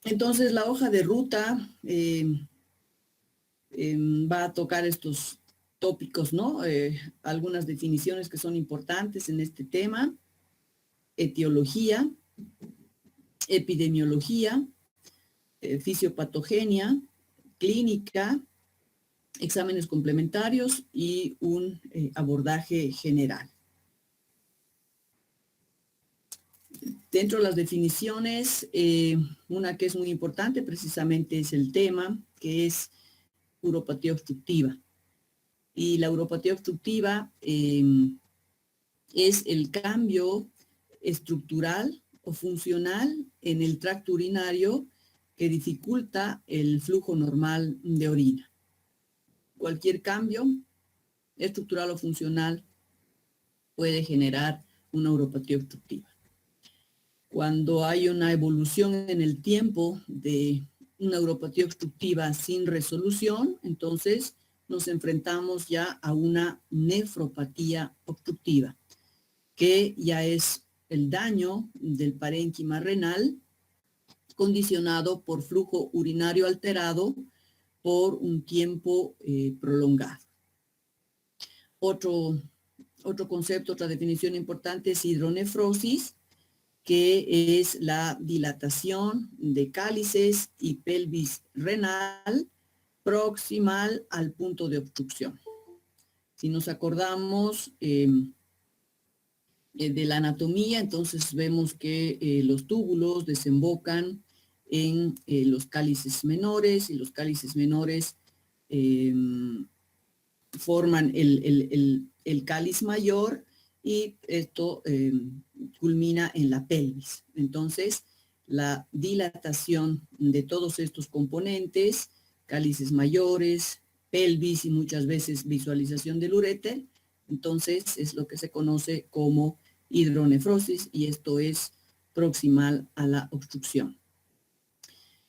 Entonces, la hoja de ruta va a tocar estos tópicos, ¿no? Algunas definiciones que son importantes en este tema: etiología, epidemiología, fisiopatogenia, clínica, exámenes complementarios y un abordaje general. Dentro de las definiciones, una que es muy importante precisamente es el tema, que es uropatía obstructiva. Y la uropatía obstructiva es el cambio estructural o funcional en el tracto urinario que dificulta el flujo normal de orina. Cualquier cambio estructural o funcional puede generar una uropatía obstructiva. Cuando hay una evolución en el tiempo de una uropatía obstructiva sin resolución, entonces nos enfrentamos ya a una nefropatía obstructiva, que ya es el daño del parénquima renal condicionado por flujo urinario alterado por un tiempo prolongado. Otro concepto, otra definición importante es hidronefrosis, que es la dilatación de cálices y pelvis renal proximal al punto de obstrucción. Si nos acordamos de la anatomía, entonces vemos que los túbulos desembocan en los cálices menores, y los cálices menores forman el cáliz mayor, y esto culmina en la pelvis. Entonces, la dilatación de todos estos componentes, cálices mayores, pelvis y muchas veces visualización del uréter, entonces es lo que se conoce como hidronefrosis, y esto es proximal a la obstrucción.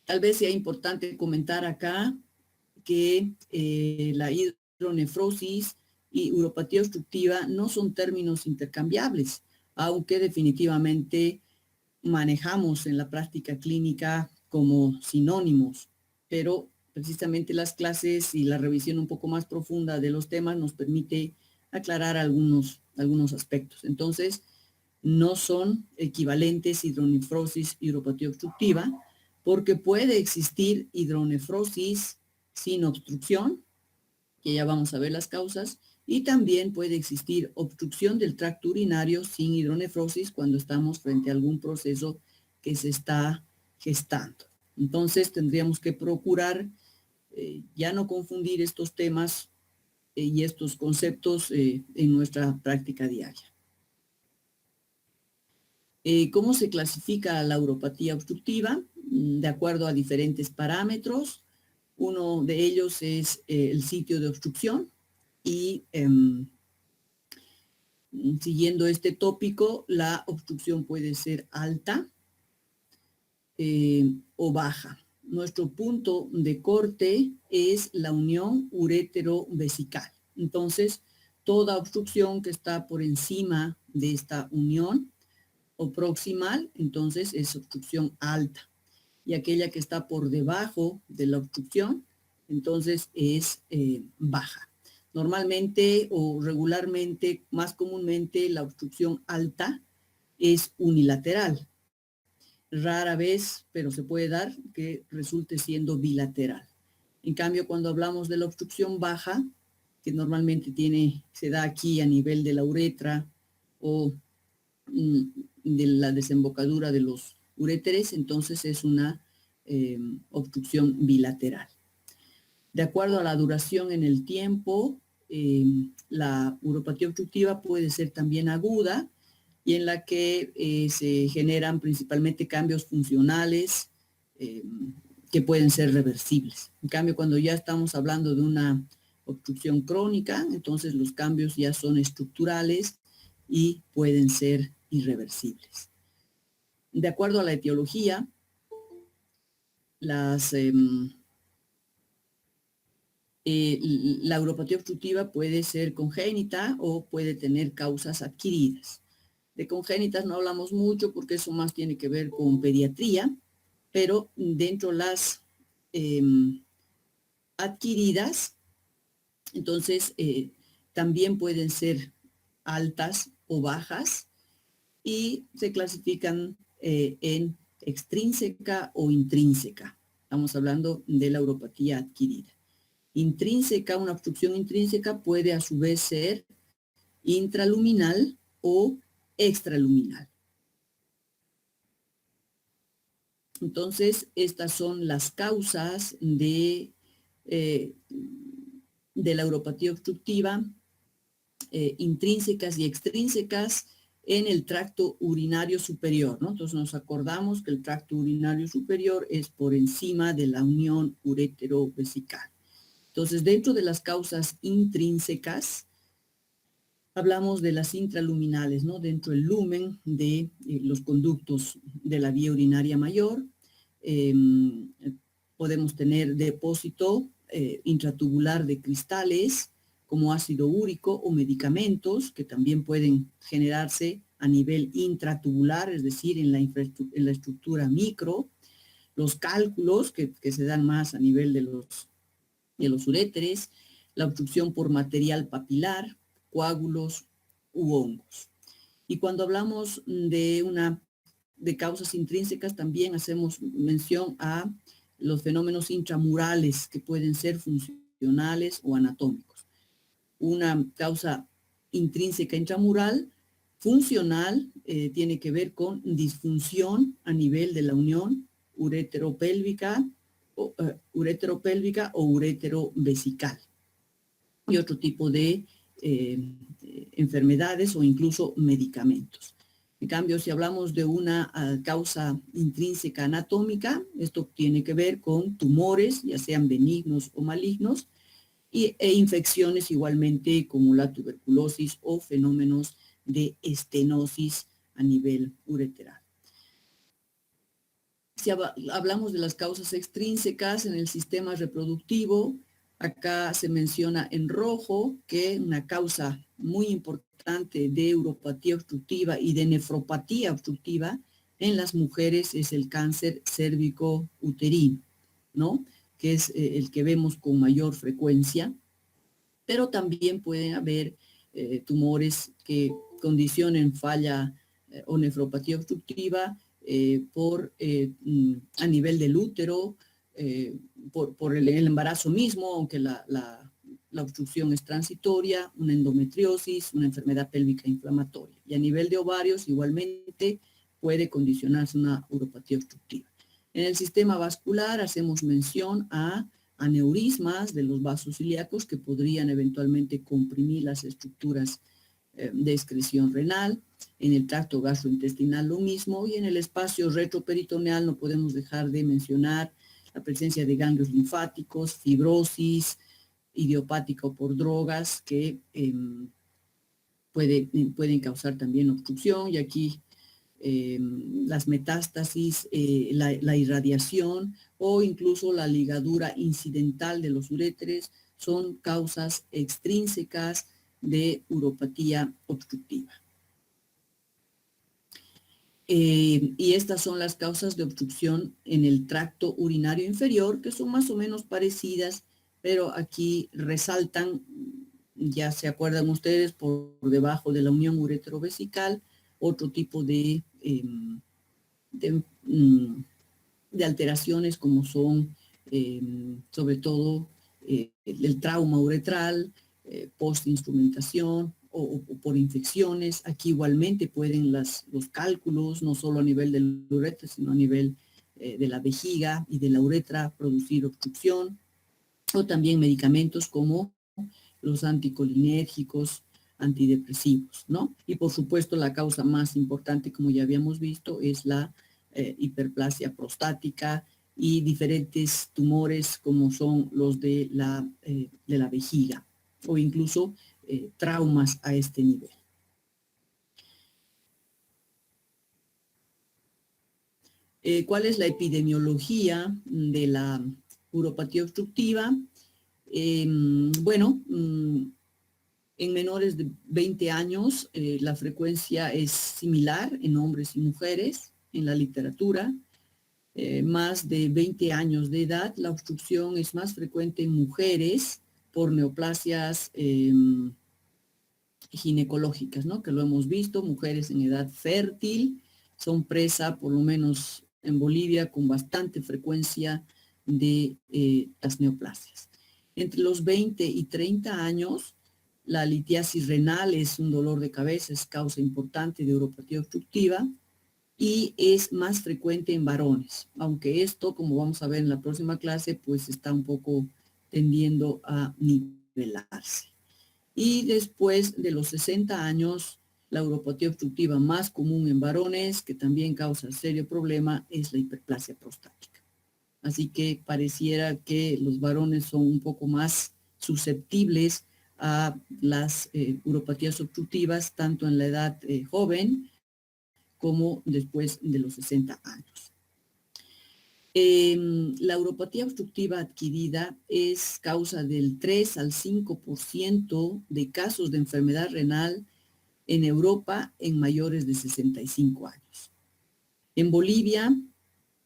Tal vez sea importante comentar acá que la hidronefrosis y uropatía obstructiva no son términos intercambiables, aunque definitivamente manejamos en la práctica clínica como sinónimos, pero precisamente las clases y la revisión un poco más profunda de los temas nos permite aclarar algunos aspectos. Entonces, no son equivalentes hidronefrosis y uropatía obstructiva, porque puede existir hidronefrosis sin obstrucción, que ya vamos a ver las causas, y también puede existir obstrucción del tracto urinario sin hidronefrosis cuando estamos frente a algún proceso que se está gestando. Entonces tendríamos que procurar ya no confundir estos temas y estos conceptos en nuestra práctica diaria. ¿Cómo se clasifica la uropatía obstructiva? De acuerdo a diferentes parámetros. Uno de ellos es el sitio de obstrucción, y siguiendo este tópico, la obstrucción puede ser alta o baja. Nuestro punto de corte es la unión urétero-vesical. Entonces, toda obstrucción que está por encima de esta unión o proximal, entonces es obstrucción alta. Y aquella que está por debajo de la obstrucción, entonces es baja. Normalmente o regularmente, más comúnmente, la obstrucción alta es unilateral. Rara vez, pero se puede dar que resulte siendo bilateral. En cambio, cuando hablamos de la obstrucción baja, que normalmente se da aquí a nivel de la uretra o de la desembocadura de los uréteres, entonces es una obstrucción bilateral. De acuerdo a la duración en el tiempo, la uropatía obstructiva puede ser también aguda, y en la que se generan principalmente cambios funcionales que pueden ser reversibles. En cambio, cuando ya estamos hablando de una obstrucción crónica, entonces los cambios ya son estructurales y pueden ser irreversibles. De acuerdo a la etiología, la uropatía obstructiva puede ser congénita o puede tener causas adquiridas. De congénitas no hablamos mucho porque eso más tiene que ver con pediatría, pero dentro de las adquiridas, entonces también pueden ser altas o bajas y se clasifican en extrínseca o intrínseca. Estamos hablando de la uropatía adquirida. Intrínseca, una obstrucción intrínseca puede a su vez ser intraluminal o extraluminal. Entonces, estas son las causas de la uropatía obstructiva, intrínsecas y extrínsecas en el tracto urinario superior, ¿no? Entonces nos acordamos que el tracto urinario superior es por encima de la unión urétero-vesical. Entonces, dentro de las causas intrínsecas, hablamos de las intraluminales, ¿no? Dentro del lumen de los conductos de la vía urinaria mayor, podemos tener depósito intratubular de cristales como ácido úrico o medicamentos que también pueden generarse a nivel intratubular, es decir, en la estructura micro, los cálculos que se dan más a nivel de los uréteres, la obstrucción por material papilar, coágulos u hongos. Y cuando hablamos de causas intrínsecas, también hacemos mención a los fenómenos intramurales que pueden ser funcionales o anatómicos. Una causa intrínseca intramural, funcional, tiene que ver con disfunción a nivel de la unión ureteropélvica o ureterovesical. Y otro tipo de enfermedades o incluso medicamentos. En cambio, si hablamos de una causa intrínseca anatómica, esto tiene que ver con tumores, ya sean benignos o malignos, e infecciones igualmente como la tuberculosis o fenómenos de estenosis a nivel ureteral. Si hablamos de las causas extrínsecas en el sistema reproductivo, acá se menciona en rojo que una causa muy importante de uropatía obstructiva y de nefropatía obstructiva en las mujeres es el cáncer cérvico-uterino, ¿no? Que es el que vemos con mayor frecuencia, pero también pueden haber tumores que condicionen falla o nefropatía obstructiva a nivel del útero, por el embarazo mismo, aunque la obstrucción es transitoria, una endometriosis, una enfermedad pélvica inflamatoria. Y a nivel de ovarios, igualmente, puede condicionarse una uropatía obstructiva. En el sistema vascular hacemos mención a aneurismas de los vasos ilíacos que podrían eventualmente comprimir las estructuras de excreción renal. En el tracto gastrointestinal lo mismo, y en el espacio retroperitoneal no podemos dejar de mencionar la presencia de ganglios linfáticos, fibrosis idiopática o por drogas que pueden causar también obstrucción, y aquí las metástasis, la irradiación o incluso la ligadura incidental de los uréteres son causas extrínsecas de uropatía obstructiva. Y estas son las causas de obstrucción en el tracto urinario inferior, que son más o menos parecidas, pero aquí resaltan, ya se acuerdan ustedes, por debajo de la unión uretero-vesical, otro tipo de alteraciones como son sobre todo el trauma uretral, post-instrumentación o por infecciones. Aquí igualmente pueden los cálculos, no solo a nivel del uretra, sino a nivel de la vejiga y de la uretra, producir obstrucción, o también medicamentos como los anticolinérgicos, antidepresivos, ¿no? Y por supuesto la causa más importante, como ya habíamos visto, es la hiperplasia prostática y diferentes tumores como son los de la vejiga o incluso traumas a este nivel. ¿Cuál es la epidemiología de la uropatía obstructiva? Bueno, en menores de 20 años la frecuencia es similar en hombres y mujeres en la literatura. más de 20 años de edad, la obstrucción es más frecuente en mujeres por neoplasias ginecológicas, ¿no? Que lo hemos visto, mujeres en edad fértil son presa, por lo menos en Bolivia, con bastante frecuencia de las neoplasias. Entre los 20 y 30 años, la litiasis renal es un dolor de cabeza, es causa importante de uropatía obstructiva y es más frecuente en varones, aunque esto, como vamos a ver en la próxima clase, pues está un poco tendiendo a nivelarse. Y después de los 60 años, la uropatía obstructiva más común en varones, que también causa serio problema, es la hiperplasia prostática. Así que pareciera que los varones son un poco más susceptibles a las uropatías obstructivas, tanto en la edad joven como después de los 60 años. La uropatía obstructiva adquirida es causa del 3 al 5% de casos de enfermedad renal en Europa en mayores de 65 años. En Bolivia,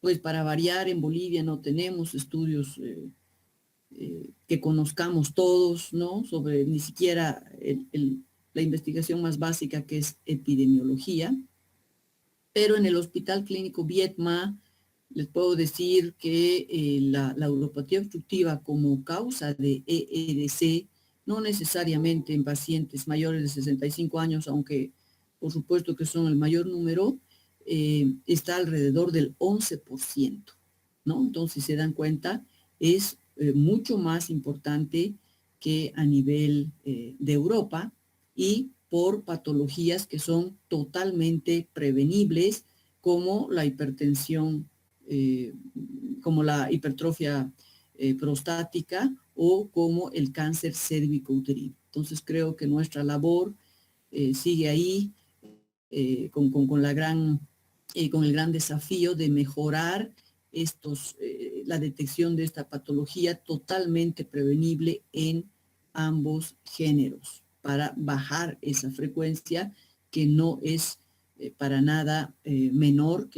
pues para variar, en Bolivia no tenemos estudios que conozcamos todos, ¿no? Sobre ni siquiera la investigación más básica que es epidemiología. Pero en el Hospital Clínico Viedma les puedo decir que la uropatía obstructiva como causa de ERC, no necesariamente en pacientes mayores de 65 años, aunque por supuesto que son el mayor número, está alrededor del 11%, ¿no? Entonces, si se dan cuenta, es mucho más importante que a nivel de Europa y por patologías que son totalmente prevenibles, como la hipertensión, como la hipertrofia prostática o como el cáncer cérvico-uterino. Entonces creo que nuestra labor sigue ahí con el gran desafío de mejorar la detección de esta patología totalmente prevenible en ambos géneros, para bajar esa frecuencia que no es para nada menor,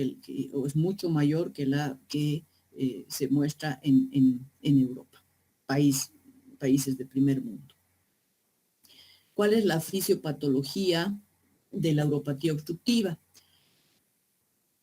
o es mucho mayor que la que se muestra en Europa, países de primer mundo. ¿Cuál es la fisiopatología de la uropatía obstructiva?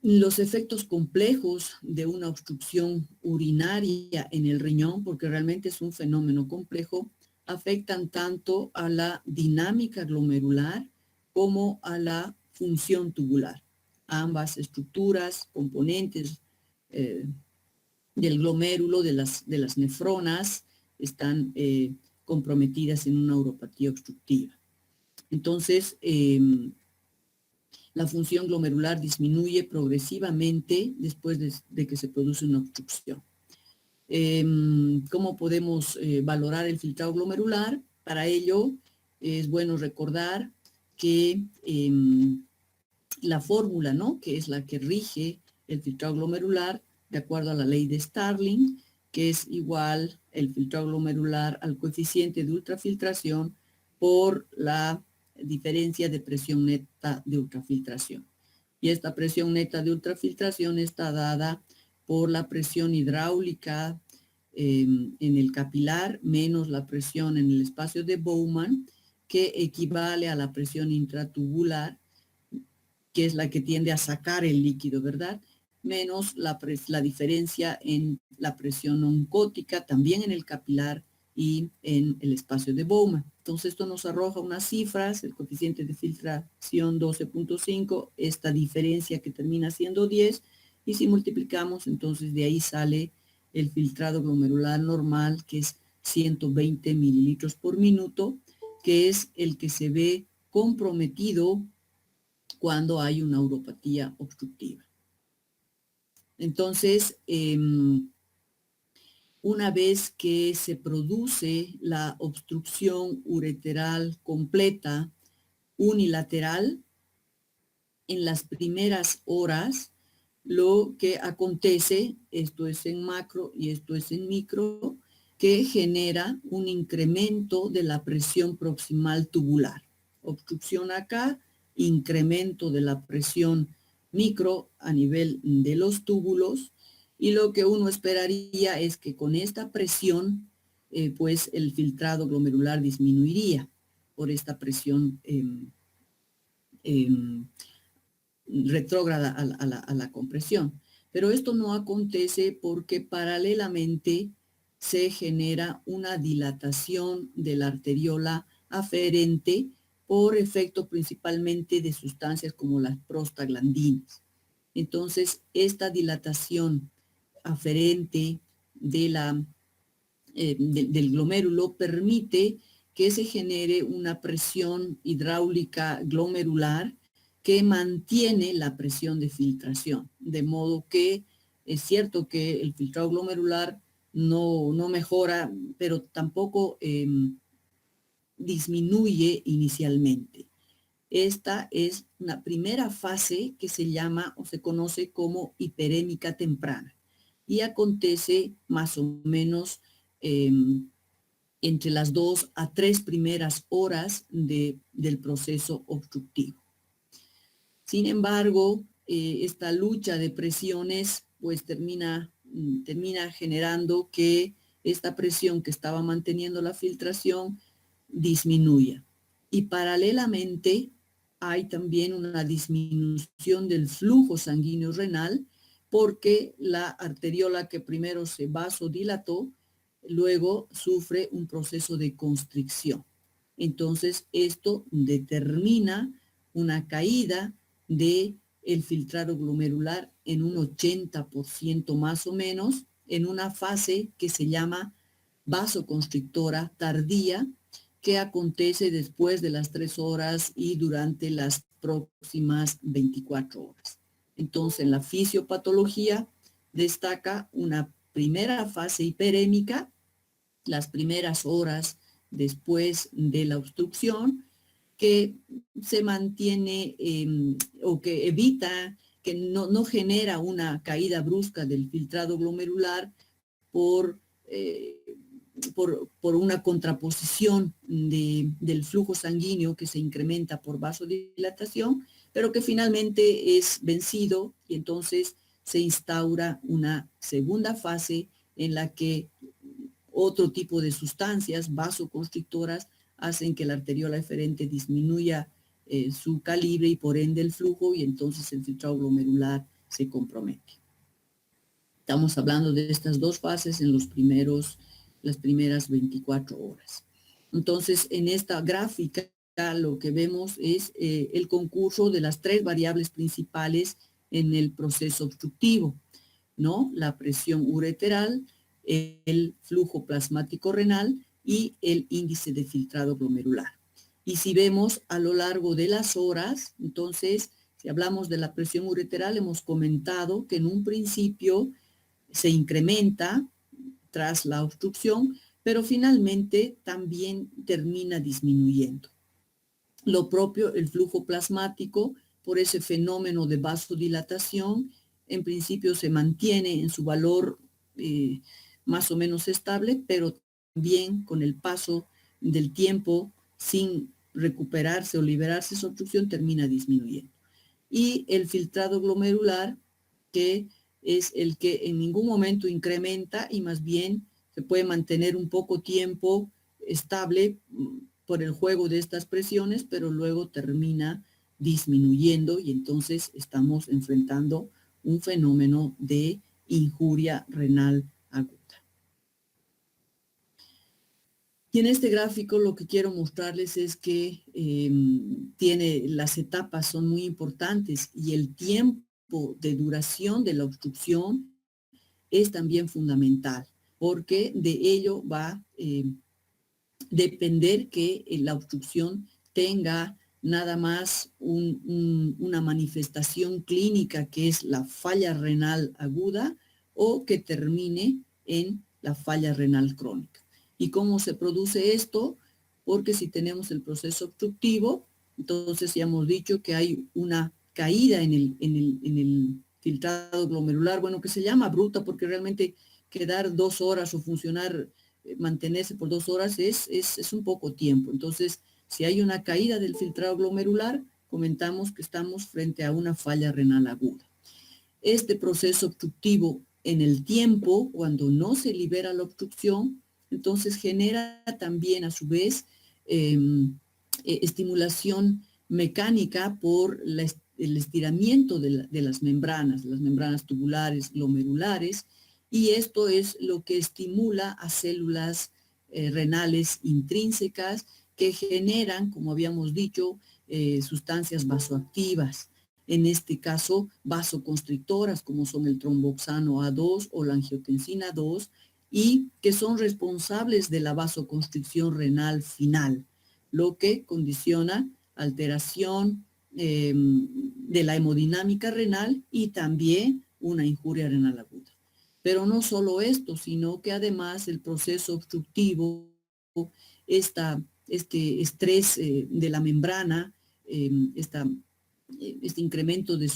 Los efectos complejos de una obstrucción urinaria en el riñón, porque realmente es un fenómeno complejo, afectan tanto a la dinámica glomerular como a la función tubular. Ambas estructuras, componentes del glomérulo, de las nefronas, están comprometidas en una uropatía obstructiva. Entonces, la función glomerular disminuye progresivamente después de que se produce una obstrucción. ¿Cómo podemos valorar el filtrado glomerular? Para ello es bueno recordar que la fórmula, ¿no?, que es la que rige el filtrado glomerular, de acuerdo a la ley de Starling, que es igual el filtrado glomerular al coeficiente de ultrafiltración por la diferencia de presión neta de ultrafiltración. Y esta presión neta de ultrafiltración está dada por la presión hidráulica en el capilar menos la presión en el espacio de Bowman, que equivale a la presión intratubular, que es la que tiende a sacar el líquido, ¿verdad? Menos la diferencia en la presión oncótica, también en el capilar y en el espacio de Bowman. Entonces esto nos arroja unas cifras, el coeficiente de filtración 12.5, esta diferencia que termina siendo 10, y si multiplicamos, entonces de ahí sale el filtrado glomerular normal, que es 120 mililitros por minuto, que es el que se ve comprometido cuando hay una uropatía obstructiva. Entonces, una vez que se produce la obstrucción ureteral completa unilateral, en las primeras horas, lo que acontece, esto es en macro y esto es en micro, que genera un incremento de la presión proximal tubular. Obstrucción acá, incremento de la presión micro a nivel de los túbulos, Y lo que uno esperaría es que con esta presión, pues el filtrado glomerular disminuiría por esta presión retrógrada a la compresión. Pero esto no acontece porque paralelamente se genera una dilatación de la arteriola aferente por efecto principalmente de sustancias como las prostaglandinas. Entonces, esta dilatación aferente del glomérulo permite que se genere una presión hidráulica glomerular que mantiene la presión de filtración, de modo que es cierto que el filtrado glomerular no mejora, pero tampoco disminuye inicialmente. Esta es una primera fase que se llama o se conoce como hiperémica temprana y acontece más o menos entre las 2 a 3 primeras horas del proceso obstructivo. Sin embargo, esta lucha de presiones pues termina generando que esta presión que estaba manteniendo la filtración disminuya. Y paralelamente hay también una disminución del flujo sanguíneo renal porque la arteriola que primero se vasodilató, luego sufre un proceso de constricción. Entonces, esto determina una caída de el filtrado glomerular en un 80% más o menos, en una fase que se llama vasoconstrictora tardía, que acontece después de las 3 horas y durante las próximas 24 horas. Entonces, en la fisiopatología destaca una primera fase hiperémica, las primeras horas después de la obstrucción, que se mantiene o que evita, que no genera una caída brusca del filtrado glomerular por una contraposición del flujo sanguíneo que se incrementa por vasodilatación, pero que finalmente es vencido y entonces se instaura una segunda fase en la que otro tipo de sustancias vasoconstrictoras hacen que la arteriola eferente disminuya su calibre y por ende el flujo y entonces el filtrado glomerular se compromete. Estamos hablando de estas dos fases en las primeras 24 horas. Entonces, en esta gráfica lo que vemos es el concurso de las 3 variables principales en el proceso obstructivo, ¿no? La presión ureteral, el flujo plasmático renal y el índice de filtrado glomerular. Y si vemos a lo largo de las horas, entonces, si hablamos de la presión ureteral, hemos comentado que en un principio se incrementa tras la obstrucción, pero finalmente también termina disminuyendo. Lo propio, el flujo plasmático, por ese fenómeno de vasodilatación, en principio se mantiene en su valor más o menos estable, pero también con el paso del tiempo, sin recuperarse o liberarse esa obstrucción, termina disminuyendo. Y el filtrado glomerular, que es el que en ningún momento incrementa y más bien se puede mantener un poco tiempo estable por el juego de estas presiones, pero luego termina disminuyendo y entonces estamos enfrentando un fenómeno de injuria renal aguda. Y en este gráfico lo que quiero mostrarles es que las etapas son muy importantes y el tiempo de duración de la obstrucción es también fundamental, porque de ello va a depender que la obstrucción tenga nada más una manifestación clínica que es la falla renal aguda o que termine en la falla renal crónica. ¿Y cómo se produce esto? Porque si tenemos el proceso obstructivo, entonces ya hemos dicho que hay una caída en el filtrado glomerular, bueno, que se llama bruta porque realmente quedar 2 horas o funcionar, mantenerse por 2 horas es un poco tiempo. Entonces, si hay una caída del filtrado glomerular, comentamos que estamos frente a una falla renal aguda. Este proceso obstructivo en el tiempo, cuando no se libera la obstrucción, entonces genera también a su vez estimulación mecánica por el estiramiento de las membranas tubulares, glomerulares, y esto es lo que estimula a células renales intrínsecas que generan, como habíamos dicho, sustancias vasoactivas. En este caso, vasoconstrictoras, como son el tromboxano A2 o la angiotensina 2, y que son responsables de la vasoconstricción renal final, lo que condiciona alteración de la hemodinámica renal y también una injuria renal aguda. Pero no solo esto, sino que además el proceso obstructivo, este estrés de la membrana, este incremento de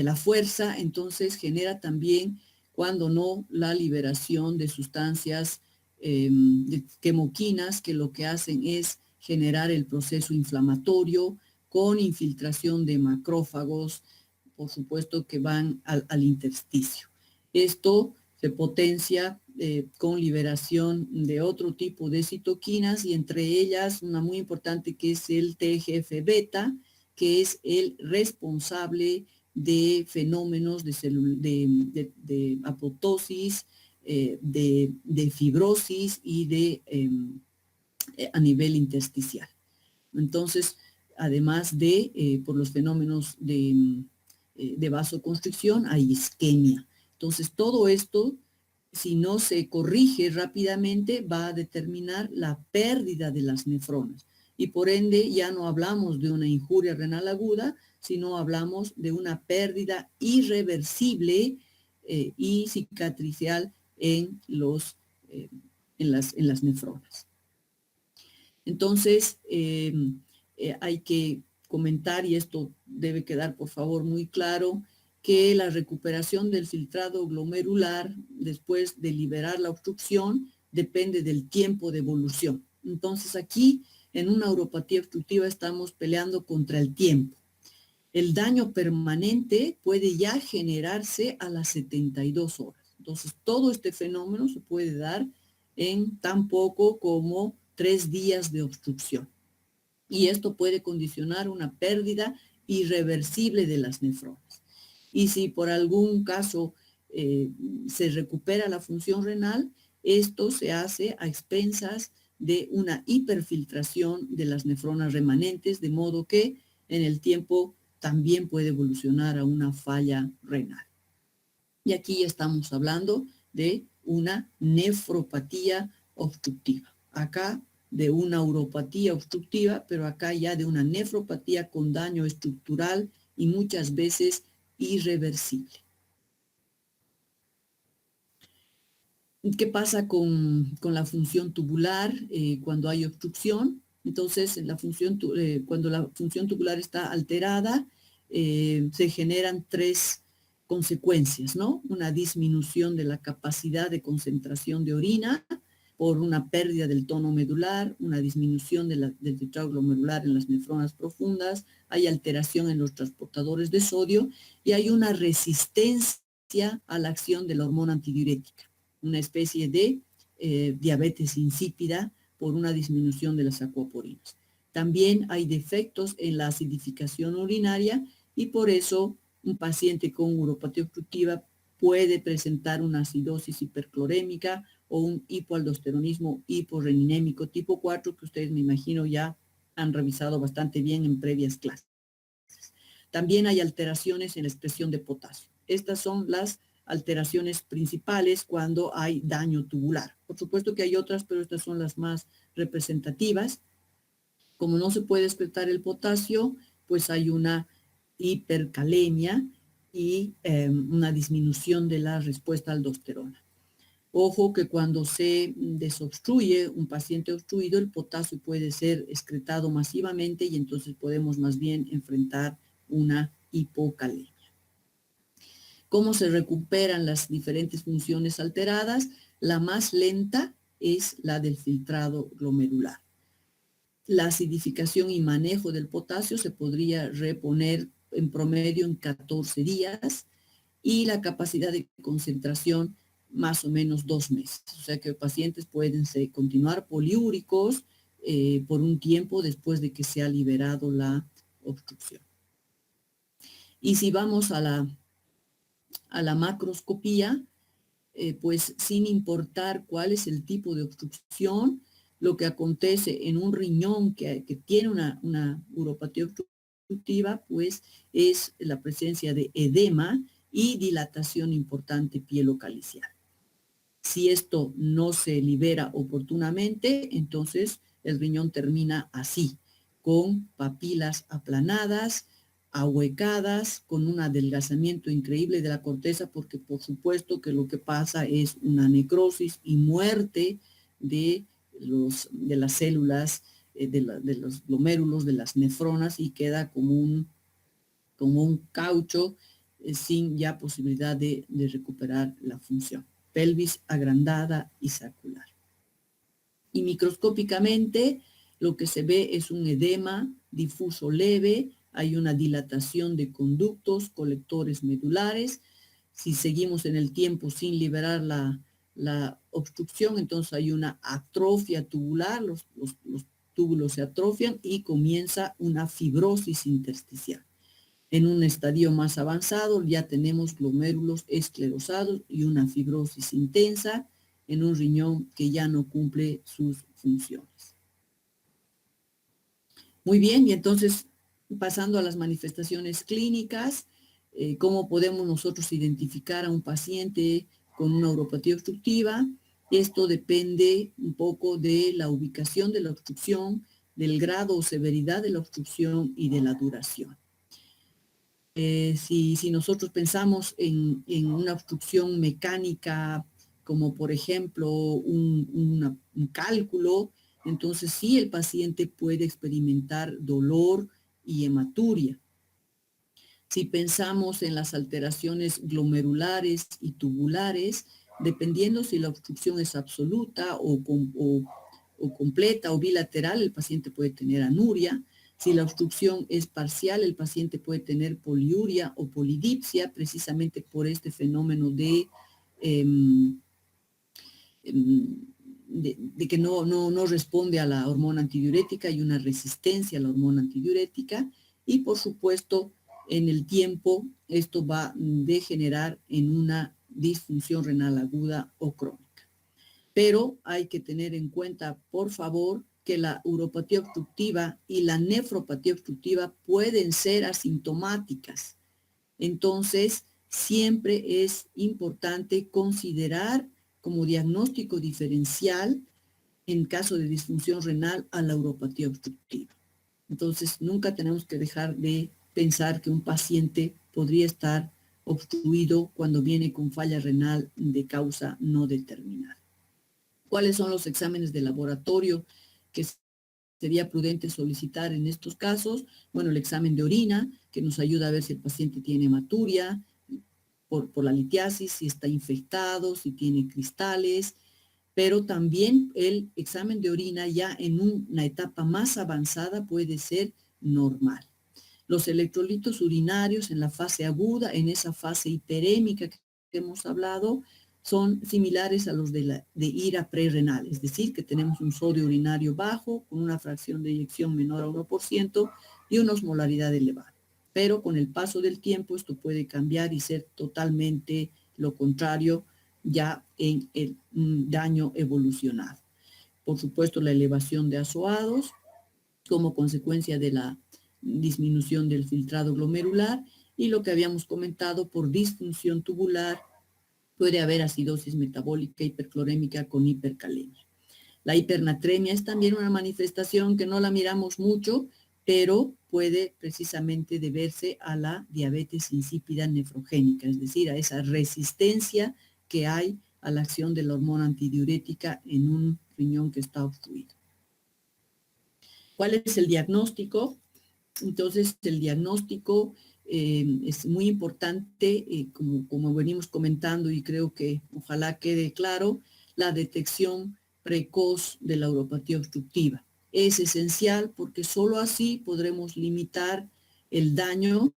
la fuerza, entonces genera también, cuando no, la liberación de sustancias de quemoquinas que lo que hacen es generar el proceso inflamatorio con infiltración de macrófagos, por supuesto que van al intersticio. Esto se potencia con liberación de otro tipo de citoquinas y entre ellas una muy importante que es el TGF-beta, que es el responsable de fenómenos de apoptosis, de fibrosis y a nivel intersticial. Entonces, además por los fenómenos de vasoconstricción, hay isquemia. Entonces, todo esto, si no se corrige rápidamente, va a determinar la pérdida de las nefronas. Y por ende, ya no hablamos de una injuria renal aguda, sino hablamos de una pérdida irreversible y cicatricial en las nefronas. Entonces, hay que comentar, y esto debe quedar por favor muy claro, que la recuperación del filtrado glomerular después de liberar la obstrucción depende del tiempo de evolución. Entonces aquí, en una uropatía obstructiva, estamos peleando contra el tiempo. El daño permanente puede ya generarse a las 72 horas. Entonces, todo este fenómeno se puede dar en tan poco como 3 días de obstrucción. Y esto puede condicionar una pérdida irreversible de las nefronas. Y si por algún caso se recupera la función renal, esto se hace a expensas de una hiperfiltración de las nefronas remanentes, de modo que en el tiempo también puede evolucionar a una falla renal. Y aquí estamos hablando de una nefropatía obstructiva. Acá de una uropatía obstructiva, pero acá ya de una nefropatía con daño estructural y muchas veces irreversible. ¿Qué pasa con la función tubular cuando hay obstrucción? Entonces, cuando la función tubular está alterada, se generan 3 consecuencias, ¿no? Una disminución de la capacidad de concentración de orina por una pérdida del tono medular, una disminución del filtrado glomerular en las nefronas profundas, hay alteración en los transportadores de sodio y hay una resistencia a la acción de la hormona antidiurética, una especie de diabetes insípida por una disminución de las acuaporinas. También hay defectos en la acidificación urinaria y por eso un paciente con uropatía obstructiva puede presentar una acidosis hiperclorémica o un hipoaldosteronismo hiporreninémico tipo 4 que ustedes me imagino ya han revisado bastante bien en previas clases. También hay alteraciones en la expresión de potasio. Estas son las alteraciones principales cuando hay daño tubular. Por supuesto que hay otras, pero estas son las más representativas. Como no se puede excretar el potasio, pues hay una hipercalemia y una disminución de la respuesta a aldosterona. Ojo que cuando se desobstruye un paciente obstruido, el potasio puede ser excretado masivamente y entonces podemos más bien enfrentar una hipocalemia. ¿Cómo se recuperan las diferentes funciones alteradas? La más lenta es la del filtrado glomerular. La acidificación y manejo del potasio se podría reponer en promedio en 14 días y la capacidad de concentración más o menos 2 meses. O sea que pacientes pueden continuar poliúricos por un tiempo después de que se ha liberado la obstrucción. Y si vamos a la macroscopía, pues sin importar cuál es el tipo de obstrucción, lo que acontece en un riñón que tiene una uropatía obstructiva, pues es la presencia de edema y dilatación importante pielocalicial. Si esto no se libera oportunamente, entonces el riñón termina así, con papilas aplanadas, ahuecadas, con un adelgazamiento increíble de la corteza, porque por supuesto que lo que pasa es una necrosis y muerte de las células, de los glomérulos, de las nefronas, y queda como un caucho sin ya posibilidad de recuperar la función. Pelvis agrandada y sacral. Y microscópicamente lo que se ve es un edema difuso leve, hay una dilatación de conductos, colectores medulares. Si seguimos en el tiempo sin liberar la obstrucción, entonces hay una atrofia tubular, los túbulos se atrofian y comienza una fibrosis intersticial. En un estadio más avanzado ya tenemos glomérulos esclerosados y una fibrosis intensa en un riñón que ya no cumple sus funciones. Muy bien, y entonces pasando a las manifestaciones clínicas, ¿cómo podemos nosotros identificar a un paciente con una uropatía obstructiva? Esto depende un poco de la ubicación de la obstrucción, del grado o severidad de la obstrucción y de la duración. Si nosotros pensamos en una obstrucción mecánica, como por ejemplo un cálculo, entonces sí el paciente puede experimentar dolor y hematuria. Si pensamos en las alteraciones glomerulares y tubulares, dependiendo si la obstrucción es absoluta o completa o bilateral, el paciente puede tener anuria. Si la obstrucción es parcial, el paciente puede tener poliuria o polidipsia, precisamente por este fenómeno de que no responde a la hormona antidiurética y una resistencia a la hormona antidiurética. Y por supuesto, en el tiempo, esto va a degenerar en una disfunción renal aguda o crónica. Pero hay que tener en cuenta, por favor, que la uropatía obstructiva y la nefropatía obstructiva pueden ser asintomáticas. Entonces, siempre es importante considerar como diagnóstico diferencial en caso de disfunción renal a la uropatía obstructiva. Entonces, nunca tenemos que dejar de pensar que un paciente podría estar obstruido cuando viene con falla renal de causa no determinada. ¿Cuáles son los exámenes de laboratorio que sería prudente solicitar en estos casos? Bueno, el examen de orina, que nos ayuda a ver si el paciente tiene hematuria por la litiasis, si está infectado, si tiene cristales, pero también el examen de orina ya en una etapa más avanzada puede ser normal. Los electrolitos urinarios en la fase aguda, en esa fase hiperémica que hemos hablado, son similares a los de ira prerrenal, es decir, que tenemos un sodio urinario bajo con una fracción de eyección menor a 1% y una osmolaridad elevada. Pero con el paso del tiempo esto puede cambiar y ser totalmente lo contrario ya en el daño evolucionado. Por supuesto, la elevación de azoados como consecuencia de la disminución del filtrado glomerular y lo que habíamos comentado por disfunción tubular, puede haber acidosis metabólica hiperclorémica con hipercalemia. La hipernatremia es también una manifestación que no la miramos mucho, pero puede precisamente deberse a la diabetes insípida nefrogénica, es decir, a esa resistencia que hay a la acción de la hormona antidiurética en un riñón que está obstruido. ¿Cuál es el diagnóstico? Entonces, el diagnóstico es muy importante, como venimos comentando, y creo que ojalá quede claro, la detección precoz de la uropatía obstructiva. Es esencial porque solo así podremos limitar el daño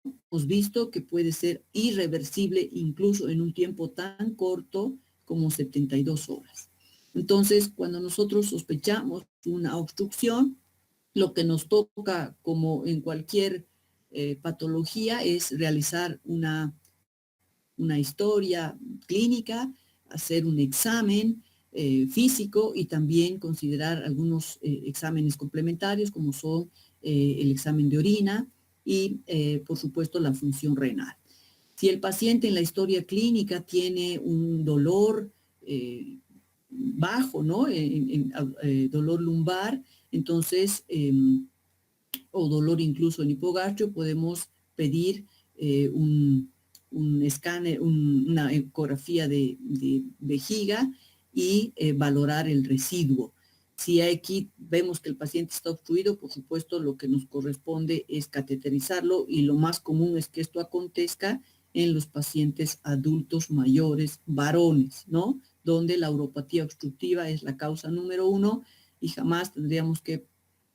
hemos visto que puede ser irreversible incluso en un tiempo tan corto como 72 horas. Entonces, cuando nosotros sospechamos una obstrucción, lo que nos toca, como en cualquier patología, es realizar una historia clínica, hacer un examen físico y también considerar algunos exámenes complementarios como son el examen de orina y por supuesto la función renal. Si el paciente en la historia clínica tiene un dolor bajo, ¿no? Dolor lumbar, entonces, o dolor incluso en hipogastrio, podemos pedir un escáner, una ecografía de vejiga y valorar el residuo. Si aquí vemos que el paciente está obstruido, por supuesto lo que nos corresponde es cateterizarlo, y lo más común es que esto acontezca en los pacientes adultos mayores, varones, ¿no? Donde la uropatía obstructiva es la causa número 1 y jamás tendríamos que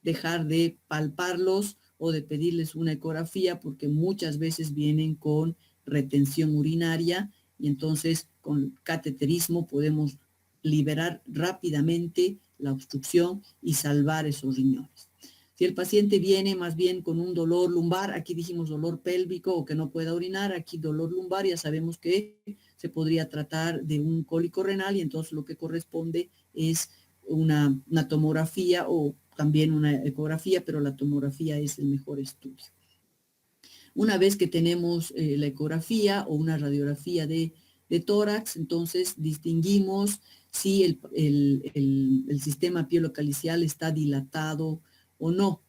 dejar de palparlos o de pedirles una ecografía, porque muchas veces vienen con retención urinaria y entonces con cateterismo podemos liberar rápidamente la obstrucción y salvar esos riñones. Si el paciente viene más bien con un dolor lumbar, aquí dijimos dolor pélvico o que no pueda orinar, aquí dolor lumbar, ya sabemos que se podría tratar de un cólico renal y entonces lo que corresponde es una tomografía o también una ecografía, pero la tomografía es el mejor estudio. Una vez que tenemos la ecografía o una radiografía de tórax, entonces distinguimos si el sistema pielocalicial está dilatado o no.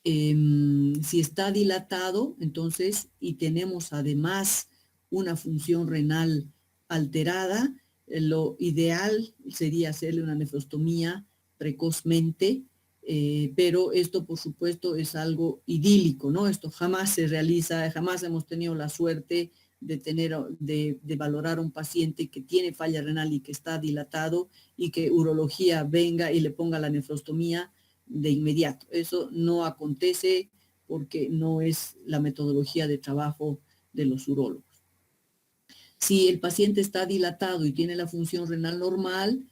Si está dilatado, entonces, y tenemos además una función renal alterada, lo ideal sería hacerle una nefrostomía precozmente, pero esto por supuesto es algo idílico, ¿no? Esto jamás se realiza, jamás hemos tenido la suerte de valorar a un paciente que tiene falla renal y que está dilatado y que urología venga y le ponga la nefrostomía de inmediato. Eso no acontece porque no es la metodología de trabajo de los urólogos. Si el paciente está dilatado y tiene la función renal normal,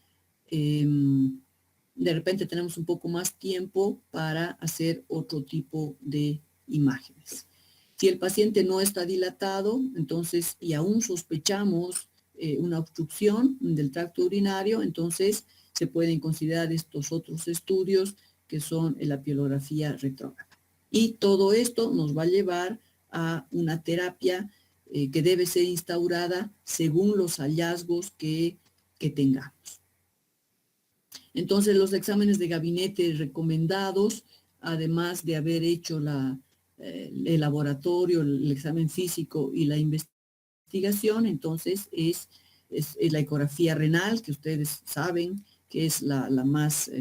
de repente tenemos un poco más tiempo para hacer otro tipo de imágenes. Si el paciente no está dilatado, entonces, y aún sospechamos una obstrucción del tracto urinario, entonces se pueden considerar estos otros estudios que son la pielografía retrógrada. Y todo esto nos va a llevar a una terapia que debe ser instaurada según los hallazgos que tengamos. Entonces, los exámenes de gabinete recomendados, además de haber hecho el laboratorio, el examen físico y la investigación, entonces es la ecografía renal, que ustedes saben que es la más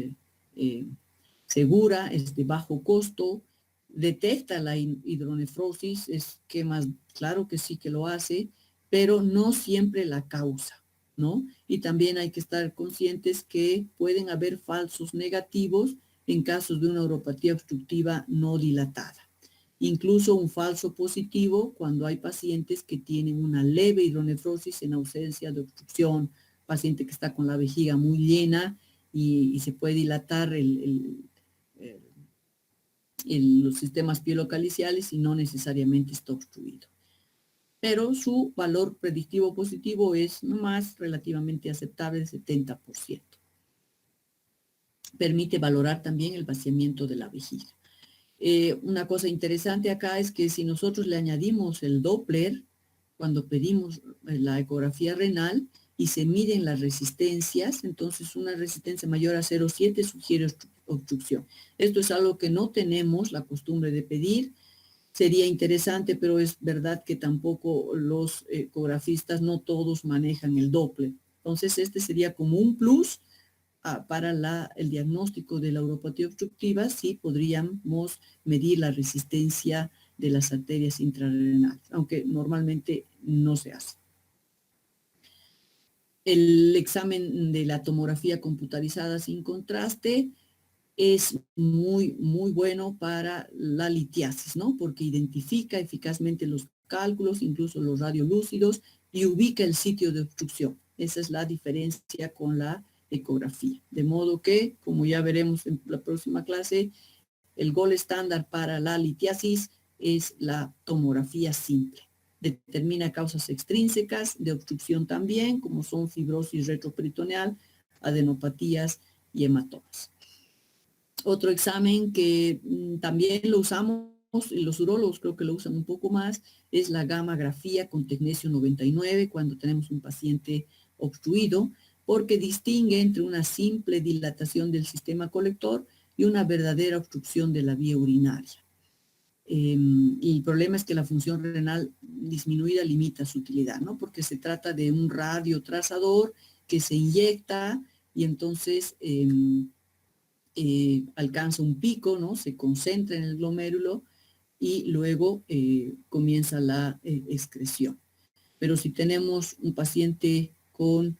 segura, es de bajo costo, detecta la hidronefrosis, es que más claro que sí que lo hace, pero no siempre la causa, ¿no? Y también hay que estar conscientes que pueden haber falsos negativos en casos de una uropatía obstructiva no dilatada. Incluso un falso positivo cuando hay pacientes que tienen una leve hidronefrosis en ausencia de obstrucción, paciente que está con la vejiga muy llena y se puede dilatar los sistemas pielocaliciales y no necesariamente está obstruido. Pero su valor predictivo positivo es más relativamente aceptable, de 70%. Permite valorar también el vaciamiento de la vejiga. Una cosa interesante acá es que si nosotros le añadimos el Doppler, cuando pedimos la ecografía renal y se miden las resistencias, entonces una resistencia mayor a 0,7 sugiere obstrucción. Esto es algo que no tenemos la costumbre de pedir. Sería interesante, pero es verdad que tampoco los ecografistas, no todos manejan el Doppler. Entonces este sería como un plus para el diagnóstico de la uropatía obstructiva, sí podríamos medir la resistencia de las arterias intrarrenales, aunque normalmente no se hace. El examen de la tomografía computarizada sin contraste es muy bueno para la litiasis, ¿no? Porque identifica eficazmente los cálculos, incluso los radiolúcidos, y ubica el sitio de obstrucción. Esa es la diferencia con la ecografía. De modo que, como ya veremos en la próxima clase, el gol estándar para la litiasis es la tomografía simple. Determina causas extrínsecas de obstrucción también, como son fibrosis retroperitoneal, adenopatías y hematomas. Otro examen que también lo usamos, y los urólogos creo que lo usan un poco más, es la gammagrafía con tecnesio 99 cuando tenemos un paciente obstruido, porque distingue entre una simple dilatación del sistema colector y una verdadera obstrucción de la vía urinaria. Y el problema es que la función renal disminuida limita su utilidad, ¿no? Porque se trata de un radiotrazador que se inyecta y entonces alcanza un pico, ¿no? Se concentra en el glomérulo y luego comienza la excreción. Pero si tenemos un paciente con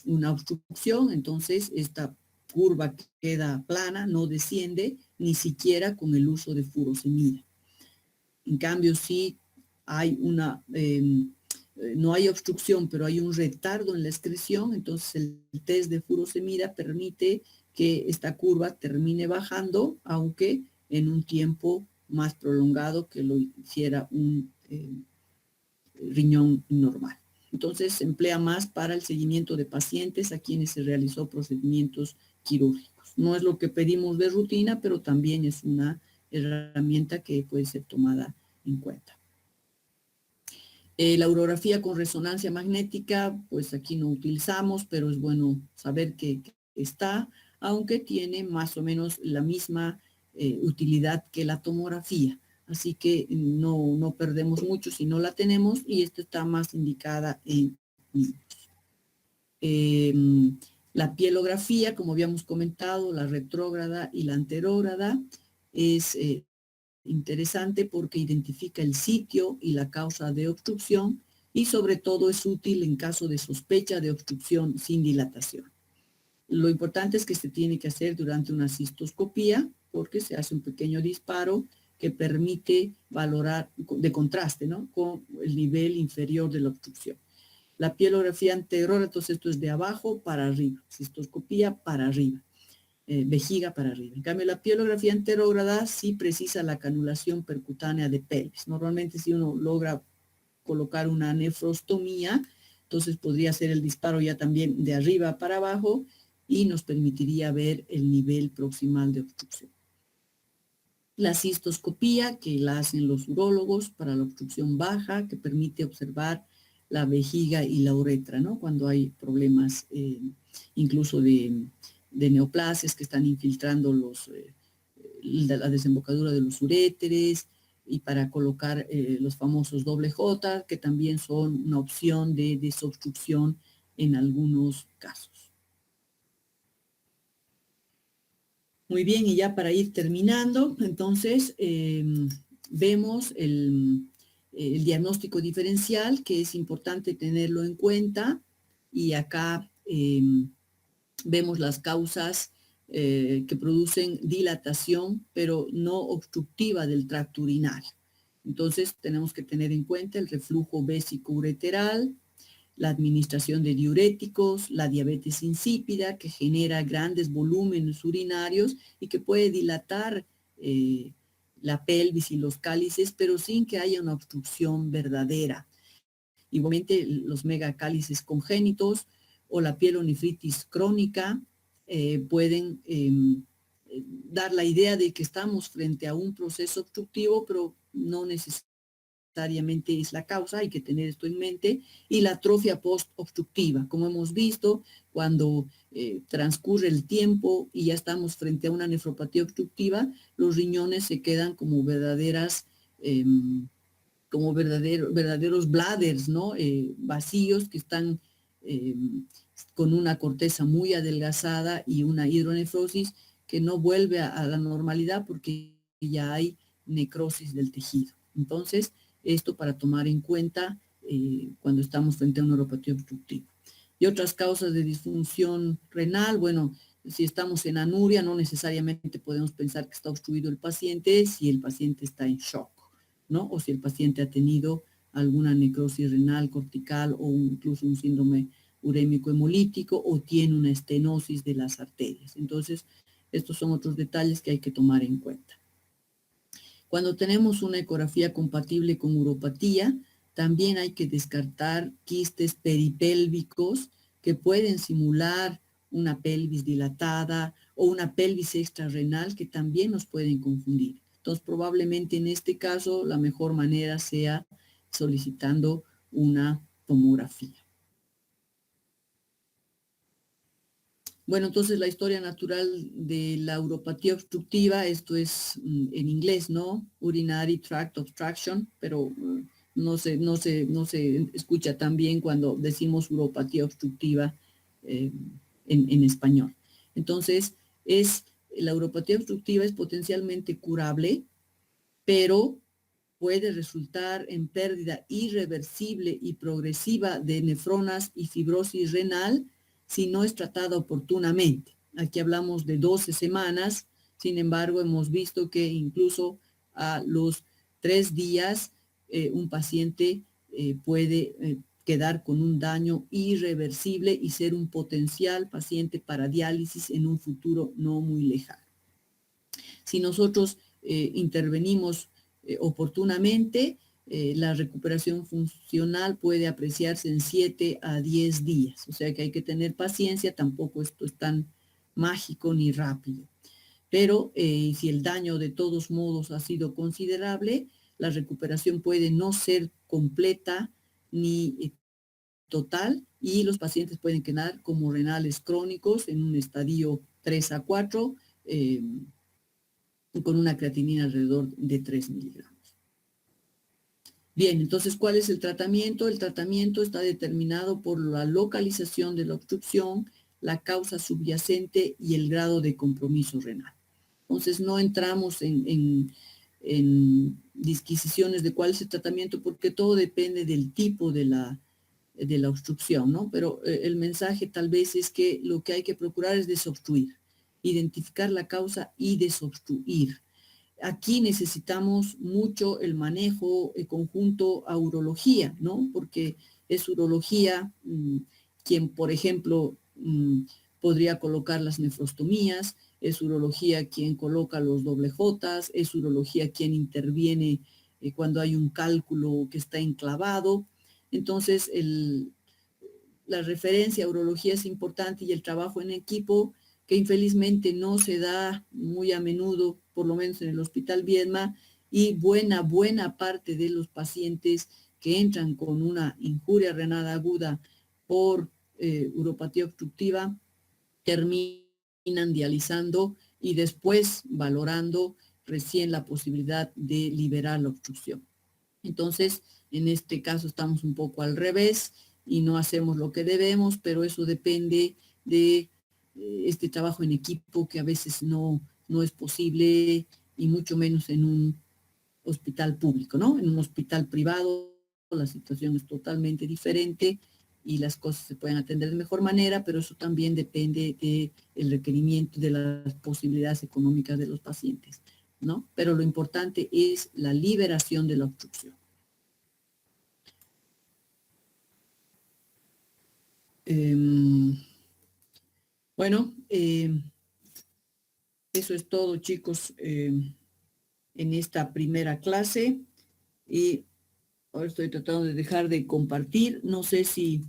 una obstrucción, entonces esta curva queda plana, no desciende ni siquiera con el uso de furosemida. En cambio, si hay no hay obstrucción, pero hay un retardo en la excreción, entonces el test de furosemida permite que esta curva termine bajando, aunque en un tiempo más prolongado que lo hiciera un riñón normal. Entonces se emplea más para el seguimiento de pacientes a quienes se realizó procedimientos quirúrgicos. No es lo que pedimos de rutina, pero también es una herramienta que puede ser tomada en cuenta. La urografía con resonancia magnética, pues aquí no utilizamos, pero es bueno saber que está, aunque tiene más o menos la misma utilidad que la tomografía. Así que no perdemos mucho si no la tenemos y esta está más indicada en niños. La pielografía, como habíamos comentado, la retrógrada y la anterógrada, es interesante porque identifica el sitio y la causa de obstrucción y sobre todo es útil en caso de sospecha de obstrucción sin dilatación. Lo importante es que se tiene que hacer durante una cistoscopía porque se hace un pequeño disparo que permite valorar de contraste, ¿no? Con el nivel inferior de la obstrucción. La pielografía anterior, entonces esto es de abajo para arriba, cistoscopía para arriba, vejiga para arriba. En cambio, la pielografía anterógrada sí precisa la canulación percutánea de pelvis. Normalmente si uno logra colocar una nefrostomía, entonces podría hacer el disparo ya también de arriba para abajo y nos permitiría ver el nivel proximal de obstrucción. La cistoscopía, que la hacen los urólogos para la obstrucción baja, que permite observar la vejiga y la uretra, ¿no? Cuando hay problemas incluso de neoplasias que están infiltrando la desembocadura de los uréteres y para colocar los famosos doble J, que también son una opción de desobstrucción en algunos casos. Muy bien, y ya para ir terminando, entonces vemos el diagnóstico diferencial, que es importante tenerlo en cuenta, y acá vemos las causas que producen dilatación, pero no obstructiva del tracto urinario. Entonces tenemos que tener en cuenta el reflujo vésico-ureteral, la administración de diuréticos, la diabetes insípida que genera grandes volúmenes urinarios y que puede dilatar la pelvis y los cálices, pero sin que haya una obstrucción verdadera. Igualmente los megacálices congénitos o la pielonefritis crónica pueden dar la idea de que estamos frente a un proceso obstructivo, pero no necesariamente es la causa, hay que tener esto en mente, y la atrofia post-obstructiva. Como hemos visto, cuando transcurre el tiempo y ya estamos frente a una nefropatía obstructiva, los riñones se quedan como verdaderos bladders, ¿no? Vacíos que están con una corteza muy adelgazada y una hidronefrosis que no vuelve a la normalidad porque ya hay necrosis del tejido. Entonces, esto para tomar en cuenta cuando estamos frente a una neuropatía obstructiva. Y otras causas de disfunción renal, bueno, Si estamos en anuria, no necesariamente podemos pensar que está obstruido el paciente si el paciente está en shock, ¿no? O si el paciente ha tenido alguna necrosis renal, cortical o incluso un síndrome urémico hemolítico o tiene una estenosis de las arterias. Entonces, estos son otros detalles que hay que tomar en cuenta. Cuando tenemos una ecografía compatible con uropatía, también hay que descartar quistes peripélvicos que pueden simular una pelvis dilatada o una pelvis extrarrenal que también nos pueden confundir. Entonces, probablemente en este caso, la mejor manera sea solicitando una tomografía. Bueno, entonces la historia natural de la uropatía obstructiva, esto es en inglés, ¿no? Urinary tract obstruction, pero no se escucha tan bien cuando decimos uropatía obstructiva en español. Entonces, la uropatía obstructiva es potencialmente curable, pero puede resultar en pérdida irreversible y progresiva de nefronas y fibrosis renal si no es tratada oportunamente. Aquí hablamos de 12 semanas, sin embargo, hemos visto que incluso a los 3 días un paciente puede quedar con un daño irreversible y ser un potencial paciente para diálisis en un futuro no muy lejano. Si nosotros intervenimos oportunamente, la recuperación funcional puede apreciarse en 7 a 10 días. O sea que hay que tener paciencia, tampoco esto es tan mágico ni rápido. Pero si el daño de todos modos ha sido considerable, la recuperación puede no ser completa ni total y los pacientes pueden quedar como renales crónicos en un estadio 3 a 4, con una creatinina alrededor de 3 miligramos. Bien, entonces, ¿cuál es el tratamiento? El tratamiento está determinado por la localización de la obstrucción, la causa subyacente y el grado de compromiso renal. Entonces, no entramos en disquisiciones de cuál es el tratamiento porque todo depende del tipo de la obstrucción, ¿no? Pero el mensaje tal vez es que lo que hay que procurar es desobstruir, identificar la causa y desobstruir. Aquí necesitamos mucho el manejo conjunto a urología, ¿no? Porque es urología quien, por ejemplo, podría colocar las nefrostomías, es urología quien coloca los doble Jotas, es urología quien interviene cuando hay un cálculo que está enclavado. Entonces, la referencia a urología es importante y el trabajo en equipo, que infelizmente no se da muy a menudo, por lo menos en el Hospital Viedma, y buena parte de los pacientes que entran con una injuria renal aguda por uropatía obstructiva terminan dializando y después valorando recién la posibilidad de liberar la obstrucción. Entonces, en este caso estamos un poco al revés y no hacemos lo que debemos, pero eso depende de este trabajo en equipo que a veces no es posible y mucho menos en un hospital público, ¿no? En un hospital privado la situación es totalmente diferente y las cosas se pueden atender de mejor manera, pero eso también depende del requerimiento de las posibilidades económicas de los pacientes, ¿no? Pero lo importante es la liberación de la obstrucción. Bueno, eso es todo, chicos, en esta primera clase. Y ahora estoy tratando de dejar de compartir. No sé si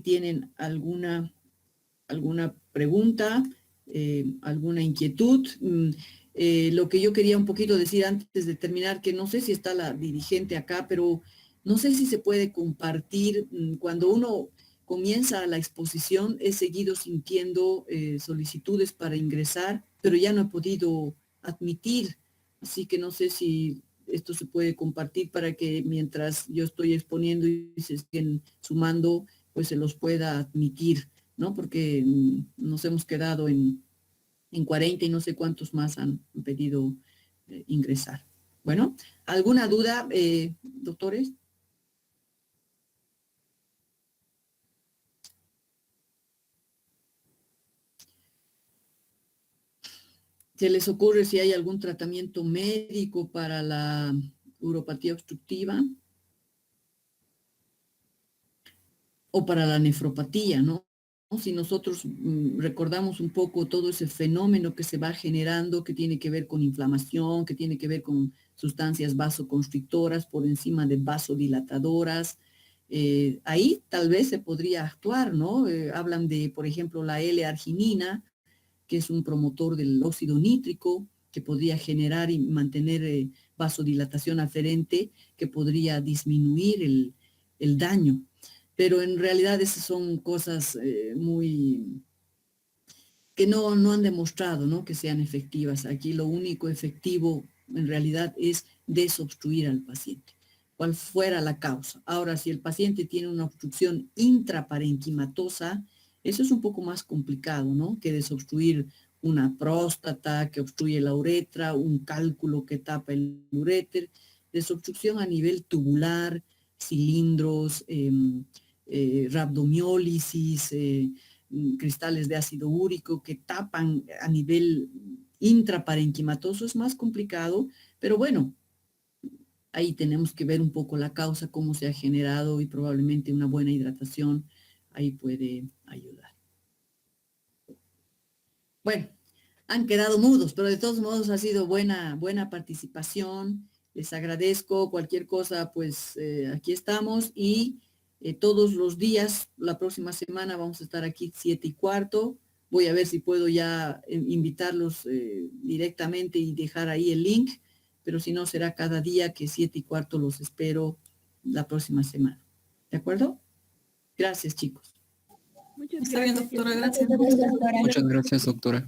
tienen alguna pregunta, alguna inquietud. Lo que yo quería un poquito decir antes de terminar, que no sé si está la dirigente acá, pero no sé si se puede compartir. Cuando uno comienza la exposición, he seguido sintiendo solicitudes para ingresar, pero ya no he podido admitir. Así que no sé si esto se puede compartir para que mientras yo estoy exponiendo y se estén sumando, pues se los pueda admitir, ¿no? Porque nos hemos quedado en 40 y no sé cuántos más han pedido ingresar. Bueno, ¿alguna duda, doctores? ¿Se les ocurre si hay algún tratamiento médico para la uropatía obstructiva o para la nefropatía, ¿no? Si nosotros recordamos un poco todo ese fenómeno que se va generando, que tiene que ver con inflamación, que tiene que ver con sustancias vasoconstrictoras por encima de vasodilatadoras, ahí tal vez se podría actuar, ¿no? Hablan de, por ejemplo, la L-arginina, que es un promotor del óxido nítrico, que podría generar y mantener vasodilatación aferente, que podría disminuir el daño. Pero en realidad esas son cosas muy que no han demostrado, ¿no?, que sean efectivas. Aquí lo único efectivo en realidad es desobstruir al paciente, cual fuera la causa. Ahora, si el paciente tiene una obstrucción intraparenquimatosa, eso es un poco más complicado, ¿no?, que desobstruir una próstata que obstruye la uretra, un cálculo que tapa el uréter. Desobstrucción a nivel tubular, cilindros, rabdomiólisis, cristales de ácido úrico que tapan a nivel intraparenquimatoso es más complicado, pero bueno, ahí tenemos que ver un poco la causa, cómo se ha generado y probablemente una buena hidratación ahí puede ayudar. Bueno, han quedado mudos, pero de todos modos ha sido buena participación. Les agradezco cualquier cosa, pues aquí estamos y todos los días, la próxima semana vamos a estar aquí 7:15. Voy a ver si puedo ya invitarlos directamente y dejar ahí el link, pero si no será cada día que 7:15 los espero la próxima semana. ¿De acuerdo? Gracias, chicos. Está bien, doctora, gracias. Muchas gracias, doctora.